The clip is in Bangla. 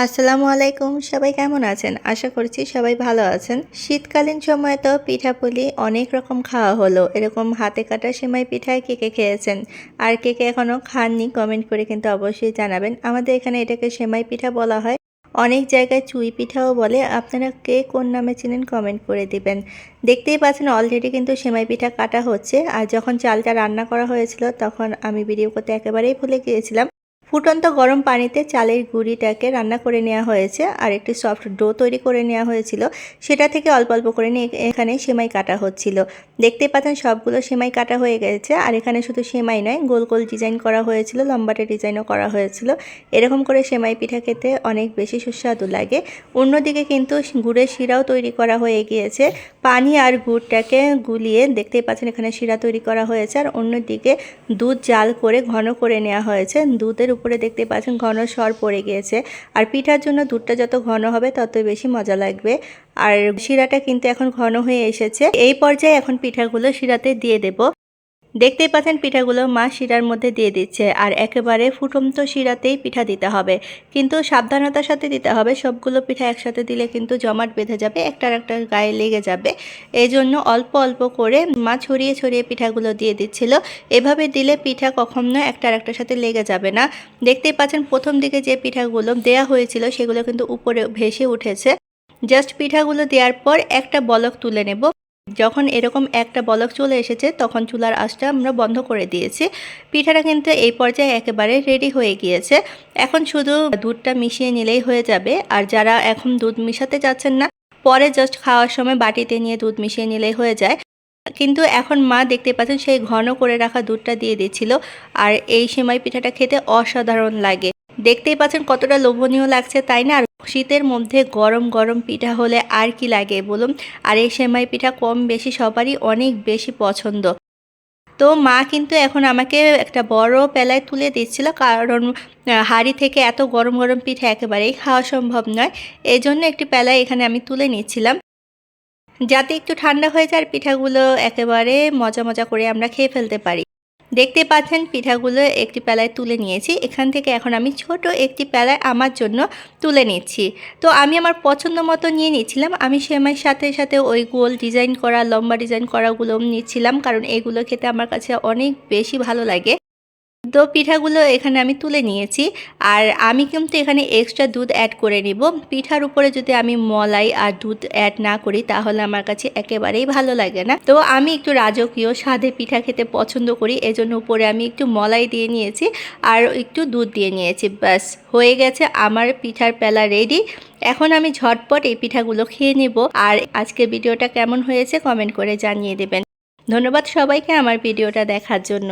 আসসালামু আলাইকুম, সবাই কেমন আছেন? আশা করছি সবাই ভালো আছেন। শীতকালীন সময়ে তো পিঠাপুলি অনেক রকম খাওয়া হলো। এরকম হাতে কাটা সেমাই পিঠা কে কে খেয়েছেন? আর কে কে এখনো খাননি কমেন্ট করে কিন্তু অবশ্যই জানাবেন। আমাদের এখানে এটাকে সেমাই পিঠা বলা হয়। অনেক জায়গায় চুই পিঠাও বলে। আপনারা কে কোন নামে চেনেন কমেন্ট করে দিবেন। দেখতেই পাচ্ছেন অলরেডি কিন্তু সেমাই পিঠা কাটা হচ্ছে। আর যখন চালটা রান্না করা হয়েছিল তখন আমি ভিডিও করতে একেবারেই ভুলে গিয়েছিলাম। ফুটন্ত গরম পানিতে চালের গুঁড়িটাকে রান্না করে নেওয়া হয়েছে আর একটি সফট ডো তৈরি করে নেওয়া হয়েছিল। সেটা থেকে অল্প অল্প করে নিয়ে এখানে সেমাই কাটা হচ্ছিল। দেখতে পাচ্ছেন সবগুলো সেমাই কাটা হয়ে গেছে। আর এখানে শুধু সেমাই নয়, গোল গোল ডিজাইন করা হয়েছিল, লম্বাটে ডিজাইনও করা হয়েছিল। এরকম করে সেমাই পিঠা খেতে অনেক বেশি সুস্বাদু লাগে। অন্যদিকে কিন্তু গুড়ের শিরাও তৈরি করা হয়ে গিয়েছে। পানি আর গুড়টাকে গুলিয়ে দেখতেই পাচ্ছেন এখানে শিরা তৈরি করা হয়েছে। আর অন্যদিকে দুধ জাল করে ঘন করে নেওয়া হয়েছে। দুধের উপরে দেখতে পাচ্ছেন ঘন সর পড়ে গিয়েছে। আর পিঠার জন্য দুধটা যত ঘন হবে ততই বেশি মজা লাগবে। আর শিরাটা কিন্তু এখন ঘন হয়ে এসেছে। এই পর্যায়ে এখন পিঠাগুলো শিরাতে দিয়ে দেব। দেখতেই পাচ্ছেন পিঠাগুলো মা শিরার মধ্যে দিয়ে দিচ্ছে। আর একেবারে ফুটন্ত শিরাতেই পিঠা দিতে হবে, কিন্তু সাবধানতার সাথে দিতে হবে। সবগুলো পিঠা একসাথে দিলে কিন্তু জমাট বেঁধে যাবে, একটার একটা গায়ে লেগে যাবে। এই জন্য অল্প অল্প করে মা ছড়িয়ে ছড়িয়ে পিঠাগুলো দিয়ে দিচ্ছিল। এভাবে দিলে পিঠা কখনো একটার একটার সাথে লেগে যাবে না। দেখতেই পাচ্ছেন প্রথম দিকে যে পিঠাগুলো দেয়া হয়েছিল সেগুলো কিন্তু উপরে ভেসে উঠেছে। জাস্ট পিঠাগুলো দেওয়ার পর একটা বলক তুলে নেব। যখন এরকম একটা বলক চলে এসেছে তখন চুলার আঁচটা আমরা বন্ধ করে দিয়েছি। পিঠাটা কিন্তু এই পর্যায়ে একেবারে রেডি হয়ে গিয়েছে। এখন শুধু দুধটা মিশিয়ে নিলেই হয়ে যাবে। আর যারা এখন দুধ মিশাতে চাচ্ছেন না, পরে জাস্ট খাওয়ার সময় বাটিতে নিয়ে দুধ মিশিয়ে নিলেই হয়ে যায়। কিন্তু এখন মা দেখতে পাচ্ছেন সেই ঘন করে রাখা দুধটা দিয়ে দিচ্ছিল। আর এই সেমাই পিঠাটা খেতে অসাধারণ লাগে। দেখতেই পাচ্ছেন কতটা লোভনীয় লাগছে, তাই না? আর শীতের মধ্যে গরম গরম পিঠা হলে আর কি লাগে বলুন। আর এই সেমাই পিঠা কম বেশি সবারই অনেক বেশি পছন্দ। তো মা কিন্তু এখন আমাকে একটা বড় পেলায় তুলে দিচ্ছিল, কারণ হাঁড়ি থেকে এত গরম গরম পিঠা একেবারেই খাওয়া সম্ভব নয়। এই জন্য একটি পেলায় এখানে আমি তুলে নিচ্ছিলাম, যাতে একটু ঠান্ডা হয়ে যায় আর পিঠাগুলো একেবারে মজা মজা করে আমরা খেয়ে ফেলতে পারি। দেখতে পাচ্ছেন পিঠাগুলো একটি পেলায় তুলে নিয়েছি। এখান থেকে এখন আমি ছোট একটি পেলায় আমার জন্য তুলে নিচ্ছি। তো আমি আমার পছন্দ মতো নিয়ে নিচ্ছিলাম। আমি সেমাইয়ের সাথে সাথে ওই গোল ডিজাইন করা, লম্বা ডিজাইন করাগুলো নিচ্ছিলাম, কারণ এগুলো খেতে আমার কাছে অনেক বেশি ভালো লাগে। তো পিঠাগুলো এখানে আমি তুলে নিয়েছি। আর আমি কিন্তু এখানে এক্সট্রা দুধ অ্যাড করে নিব। পিঠার উপরে যদি আমি মলাই আর দুধ অ্যাড না করি তাহলে আমার কাছে একেবারেই ভালো লাগে না। তো আমি একটু রাজকীয় স্বাদে পিঠা খেতে পছন্দ করি, এজন্য উপরে আমি একটু মলাই দিয়ে নিয়েছি আর একটু দুধ দিয়ে নিয়েছি। ব্যাস হয়ে গেছে আমার পিঠার পেলা রেডি। এখন আমি ঝটপট এই পিঠাগুলো খেয়ে নেব। আর আজকের ভিডিওটা কেমন হয়েছে কমেন্ট করে জানিয়ে দেবেন। ধন্যবাদ সবাইকে আমার ভিডিওটা দেখার জন্য।